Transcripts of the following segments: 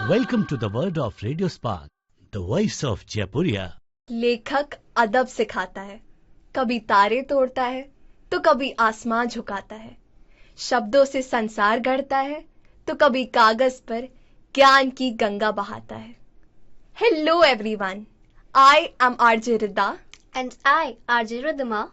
Welcome to the world of Radio Spark, the voice of Jaipuria. लेखक अदब सिखाता है, कभी तारे तोड़ता है तो कभी आसमान झुकाता है, शब्दों से संसार गढ़ता है तो कभी कागज पर ज्ञान की गंगा बहाता है. Hello everyone, I am RJ Rida And I, RJ Ridhima,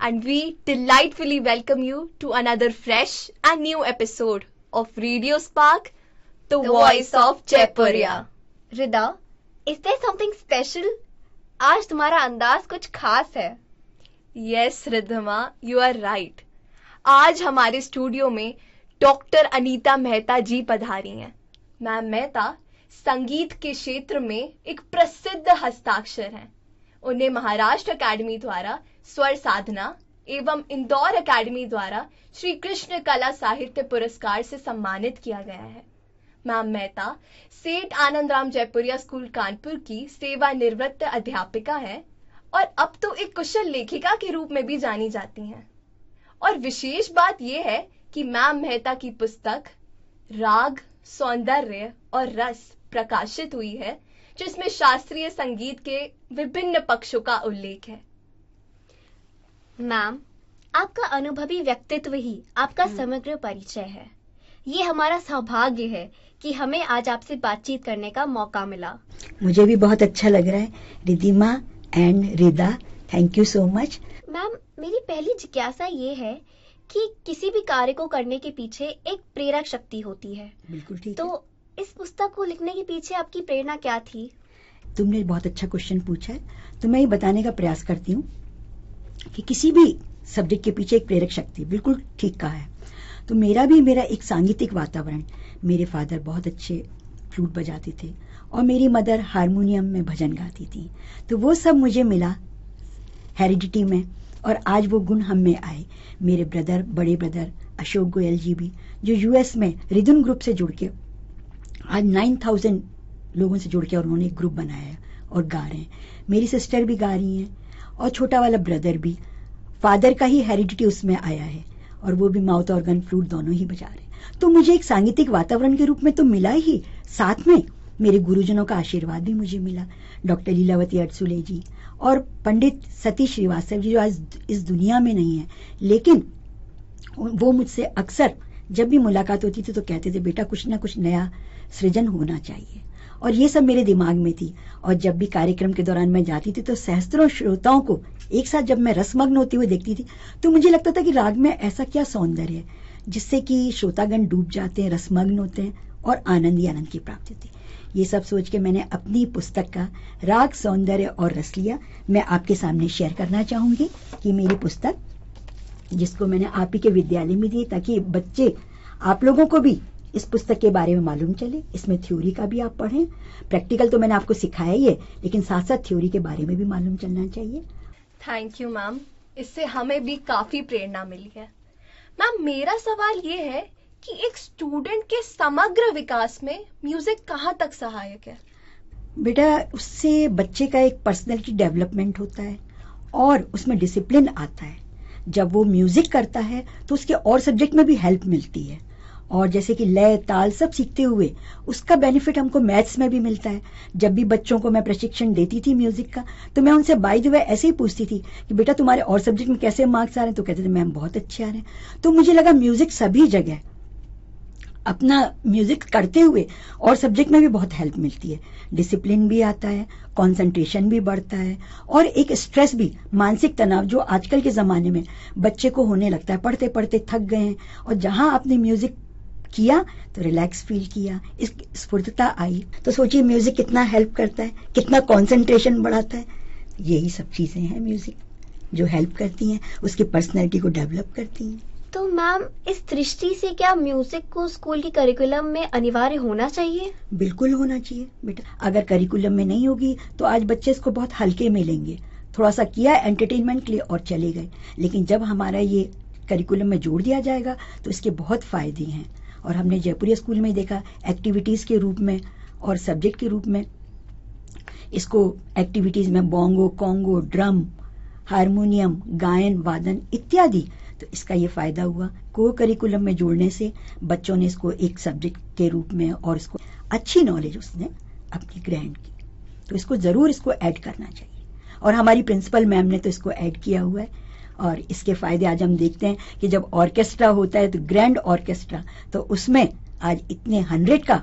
and we delightfully welcome you to another fresh and new episode of Radio Spark, the voice of Jaipuria. Rida, is there something special? आज तुम्हारा अंदाज कुछ खास है. Yes, Ridhima, you are right. आज हमारे studio में doctor Anita Mehta जी पधारी हैं. मैम मेहता संगीत के क्षेत्र में एक प्रसिद्ध हस्ताक्षर हैं. उन्हें महाराष्ट्र अकेडमी द्वारा स्वर साधना एवं इंदौर अकेडमी द्वारा श्री कृष्ण कला साहित्य पुरस्कार से सम्मानित किया गया है. मैम मेहता सेठ आनंदराम जयपुरिया स्कूल कानपुर की सेवानिवृत्त अध्यापिका हैं और अब तो एक कुशल लेखिका के रूप में भी जानी जाती हैं. और विशेष बात यह है कि मैम मेहता की पुस्तक राग, सौंदर्य और रस प्रकाशित हुई है, जिसमें शास्त्रीय संगीत के विभिन्न पक्षों का उल्लेख है. मैम, आपका अनुभवी व्यक्तित्व ही आपका समग्र परिचय है. ये हमारा सौभाग्य है कि हमें आज आपसे बातचीत करने का मौका मिला. मुझे भी बहुत अच्छा लग रहा है. Ridhima and Rida, thank you so much. Ma'am, मेरी पहली जिज्ञासा ये है कि किसी भी कार्य को करने के पीछे एक प्रेरक शक्ति होती है. बिल्कुल ठीक तो है. इस पुस्तक को लिखने के पीछे आपकी प्रेरणा क्या थी? तुमने बहुत अच्छा क्वेश्चन पूछा है. तो मैं ये बताने का प्रयास करती हूँ कि किसी भी सब्जेक्ट के पीछे एक प्रेरक शक्ति, बिल्कुल ठीक कहा है. तो मेरा एक सांगीतिक वातावरण. मेरे फादर बहुत अच्छे फ्लूट बजाते थे और मेरी मदर हारमोनियम में भजन गाती थी. तो वो सब मुझे मिला हेरिडिटी में और आज वो गुण हम में आए. मेरे बड़े ब्रदर अशोक गोयल जी भी, जो यूएस में रिदम ग्रुप से जुड़ के आज 9000 लोगों से जुड़ के और उन्होंने एक ग्रुप बनाया है और गा रहे हैं. मेरी सिस्टर भी गा रही हैं और छोटा वाला ब्रदर भी. फादर का ही हेरिडिटी उसमें आया है और वो भी माउथ ऑर्गन, फ्लूट दोनों ही बजा रहे हैं. तो मुझे एक सांगीतिक वातावरण के रूप में तो मिला ही, साथ में मेरे गुरुजनों का आशीर्वाद भी मुझे मिला. डॉक्टर लीलावती अडसुले जी और पंडित सतीश श्रीवास्तव जी, जो आज इस दुनिया में नहीं है, लेकिन वो मुझसे अक्सर जब भी मुलाकात होती थी तो कहते थे, बेटा कुछ ना कुछ नया सृजन होना चाहिए. और ये सब मेरे दिमाग में थी. और जब भी कार्यक्रम के दौरान मैं जाती थी तो सहस्त्रों श्रोताओं को एक साथ जब मैं रसमग्न होते हुए देखती थी तो मुझे लगता था कि राग में ऐसा क्या सौंदर्य है जिससे कि श्रोतागण डूब जाते हैं, रसमग्न होते हैं और आनंद ही आनंद की प्राप्ति होती है. ये सब सोच के मैंने अपनी पुस्तक का राग, सौंदर्य और रस लिया. मैं आपके सामने शेयर करना चाहूंगी कि मेरी पुस्तक, जिसको मैंने आप ही के विद्यालय में दी ताकि बच्चे, आप लोगों को भी इस पुस्तक के बारे में मालूम चले. इसमें थ्योरी का भी आप पढ़ें. प्रैक्टिकल तो मैंने आपको सिखाया ही है, लेकिन साथ साथ थ्योरी के बारे में भी मालूम चलना चाहिए. थैंक यू मैम, इससे हमें भी काफी प्रेरणा मिली है. मैम, मेरा सवाल ये है कि एक स्टूडेंट के समग्र विकास में म्यूजिक कहाँ तक सहायक है? बेटा, उससे बच्चे का एक पर्सनैलिटी डेवलपमेंट होता है और उसमें डिसिप्लिन आता है. जब वो म्यूजिक करता है तो उसके और सब्जेक्ट में भी हेल्प मिलती है. और जैसे कि लय, ताल सब सीखते हुए उसका बेनिफिट हमको मैथ्स में भी मिलता है. जब भी बच्चों को मैं प्रशिक्षण देती थी म्यूजिक का तो मैं उनसे बाय द वे ऐसे ही पूछती थी कि बेटा तुम्हारे और सब्जेक्ट में कैसे मार्क्स आ रहे हैं? तो कहते थे मैम बहुत अच्छे आ रहे हैं. तो मुझे लगा म्यूजिक सभी जगह अपना म्यूजिक करते हुए और सब्जेक्ट में भी बहुत हेल्प मिलती है. डिसिप्लिन भी आता है, कंसंट्रेशन भी बढ़ता है और एक स्ट्रेस भी, मानसिक तनाव जो आजकल के जमाने में बच्चे को होने लगता है, पढ़ते पढ़ते थक गए हैं और जहां आपने म्यूजिक किया तो रिलैक्स फील किया, स्फूर्तता आई. तो सोचिए म्यूजिक कितना हेल्प करता है, कितना कंसंट्रेशन बढ़ाता है. यही सब चीजें हैं म्यूजिक जो हेल्प करती हैं, उसकी पर्सनैलिटी को डेवलप करती हैं. तो मैम, इस दृष्टि से क्या म्यूजिक को स्कूल के करिकुलम में अनिवार्य होना चाहिए? बिल्कुल होना चाहिए बेटा. अगर करिकुलम में नहीं होगी तो आज बच्चे इसको बहुत हल्के में लेंगे. थोड़ा सा किया एंटरटेनमेंट के लिए और चले गए. लेकिन जब हमारा ये करिकुलम में जोड़ दिया जाएगा तो इसके बहुत फायदे हैं. और हमने जयपुरिया स्कूल में देखा, एक्टिविटीज के रूप में और सब्जेक्ट के रूप में इसको एक्टिविटीज में बोंगो, कॉन्गो, ड्रम, हारमोनियम, गायन, वादन इत्यादि. तो इसका ये फायदा हुआ को करिकुलम में जोड़ने से बच्चों ने इसको एक सब्जेक्ट के रूप में और इसको अच्छी नॉलेज उसने अपनी ग्रैंड की, तो इसको जरूर इसको ऐड करना चाहिए। और हमारी प्रिंसिपल मैम ने तो इसको ऐड किया हुआ है, और इसके फायदे आज हम देखते हैं कि जब ऑर्केस्ट्रा होता है तो ग्रैंड ऑर्केस्ट्रा, तो उसमें आज इतने 100 का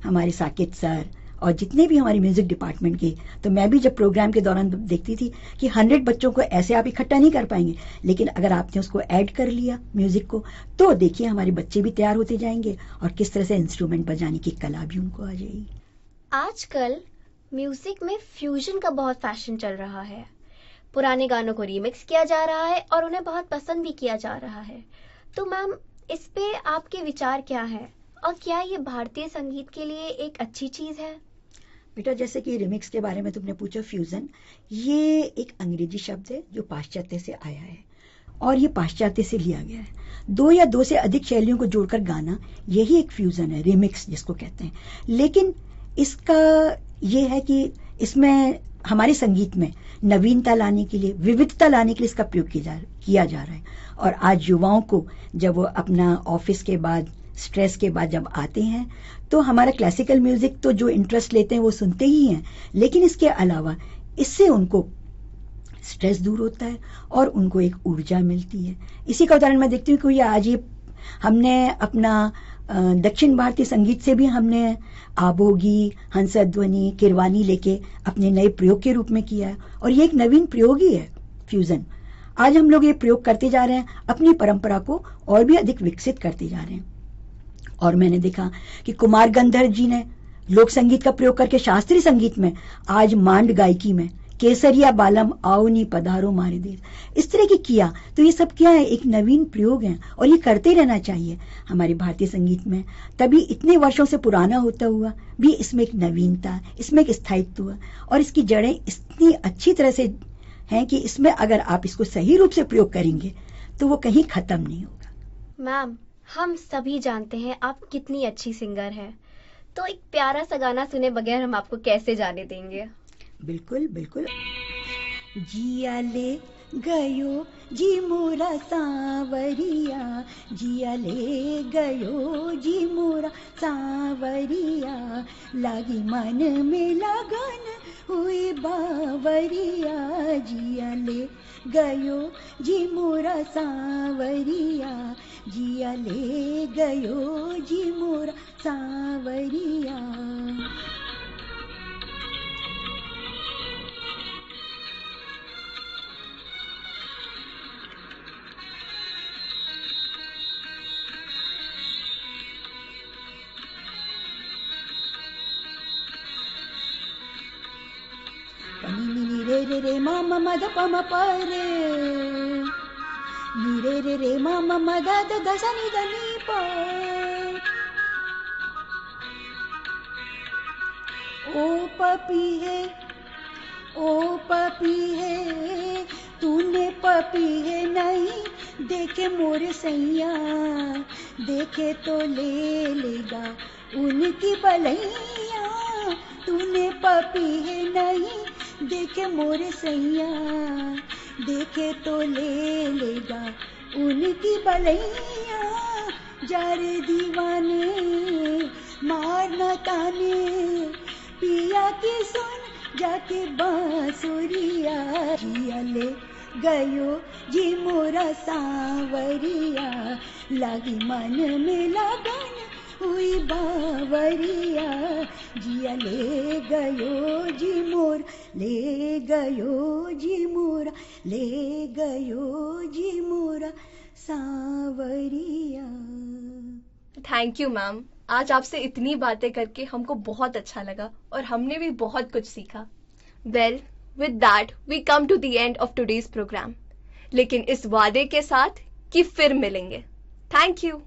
हमारे साकेत सर और जितने भी हमारे म्यूजिक डिपार्टमेंट के, तो मैं भी जब प्रोग्राम के दौरान देखती थी कि 100 बच्चों को ऐसे आप इकट्ठा नहीं कर पाएंगे, लेकिन अगर आपने उसको ऐड कर लिया म्यूजिक को, तो देखिए हमारे बच्चे भी तैयार होते जाएंगे और किस तरह से इंस्ट्रूमेंट बजाने की कला भी उनको आ जाएगी। आजकल म्यूजिक में फ्यूजन का बहुत फैशन चल रहा है। पुराने गानों को रीमिक्स किया जा रहा है और उन्हें बहुत पसंद भी किया जा रहा है। तो मैम, इस पे आपके विचार क्या है और क्या ये भारतीय संगीत के लिए एक अच्छी चीज है? बेटा, जैसे कि रिमिक्स के बारे में तुमने पूछा, फ्यूजन ये एक अंग्रेजी शब्द है जो पाश्चात्य से आया है और ये पाश्चात्य से लिया गया है। 2 या 2 से अधिक शैलियों को जोड़कर गाना, यही एक फ्यूजन है, रिमिक्स जिसको कहते हैं। लेकिन इसका ये है कि इसमें हमारे संगीत में नवीनता लाने के लिए, विविधता लाने के लिए इसका प्रयोग किया जा रहा है। और आज युवाओं को जब वो अपना ऑफिस के बाद, स्ट्रेस के बाद जब आते हैं, तो हमारा क्लासिकल म्यूजिक तो जो इंटरेस्ट लेते हैं वो सुनते ही हैं, लेकिन इसके अलावा इससे उनको स्ट्रेस दूर होता है और उनको एक ऊर्जा मिलती है। इसी का उदाहरण मैं देखती हूँ कि आज ये हमने अपना दक्षिण भारतीय संगीत से भी हमने आबोगी, हंसध्वनि, किरवानी लेके अपने नए प्रयोग के रूप में किया है, और ये एक नवीन प्रयोग ही है फ्यूजन। आज हम लोग ये प्रयोग करते जा रहे हैं, अपनी परंपरा को और भी अधिक विकसित करते जा रहे हैं। और मैंने देखा कि कुमार गंधर्व जी ने लोक संगीत का प्रयोग करके शास्त्रीय संगीत में, आज मांड गायकी में केसरिया बालम आओनी पधारो मारे देश, इस तरह की किया। तो ये सब क्या है, एक नवीन प्रयोग है और ये करते रहना चाहिए हमारे भारतीय संगीत में। तभी इतने वर्षों से पुराना होता हुआ भी इसमें एक नवीनता, इसमें एक स्थायित्व है और इसकी जड़ें इतनी अच्छी तरह से हैं कि इसमें अगर आप इसको सही रूप से प्रयोग करेंगे तो वो कहीं खत्म नहीं होगा। मैम, हम सभी जानते हैं आप कितनी अच्छी सिंगर हैं, तो एक प्यारा सा गाना सुने बगैर हम आपको कैसे जाने देंगे? बिल्कुल बिल्कुल। जिया ले गयो जी मोरा सांवरिया, जिया ले गयो जी मोरा सांवरिया, लागी मन में लगन हुई बावरिया, जिया ले गयो जी मोरा सांवरिया, जिया ले गयो जी मोरा सांवरिया। रे रे रे मा मा मा ध प म प रे, नी रे रे रे मा मा मा ध ध ध स नि ध नि प। ओ पपी है, ओ पपी है, तूने पपी है नहीं देखे मोरे सैया, देखे तो ले लेगा उनकी बलैया, तूने पपी है नहीं देखे मोरे सैया, देखे तो ले लेगा उनकी बलैया, जारे दीवाने मारना ताने, पिया की सुन जाके बांसुरिया, जिया ले गयो जी मोरा सांवरिया, लागी मन में लगन हुई बावरिया, जिया ले गयो जी मोर, ले गयो जी मोरा, ले गयो जी मोरा सांवरिया। थैंक यू मैम, आज आपसे इतनी बातें करके हमको बहुत अच्छा लगा और हमने भी बहुत कुछ सीखा। Well, with that we come to the end of today's program, लेकिन इस वादे के साथ कि फिर मिलेंगे। Thank you.